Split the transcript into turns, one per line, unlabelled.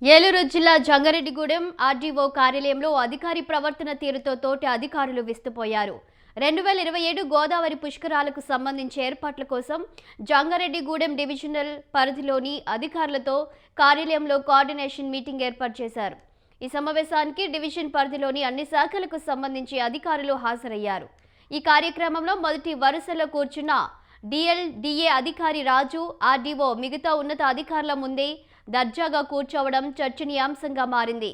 ఏలూరు జిల్లా జంగారెడ్డిగూడెం ఆర్డీఓ కార్యాలయంలో అధికారి ప్రవర్తన తీరుతో తోటి అధికారులు విస్తుపోయారు. 2027 గోదావరి పుష్కరాలకు సంబంధించి ఏర్పాట్ల కోసం జంగారెడ్డిగూడెం డివిజనల్ పరిధిలోని అధికారులతో కార్యాలయంలో కోఆర్డినేషన్ మీటింగ్ ఏర్పాటు చేశారు. ఈ సమావేశానికి డివిజన్ పరిధిలోని అన్ని శాఖలకు సంబంధించి అధికారులు హాజరయ్యారు. ఈ కార్యక్రమంలో మొదటి వరుసలో కూర్చున్న డిఎల్డిఏ అధికారి రాజు, ఆర్డీఓ మిగతా ఉన్నత అధికారుల ముందే దర్జాగా కూర్చోవడం చర్చనీయాంశంగా మారింది.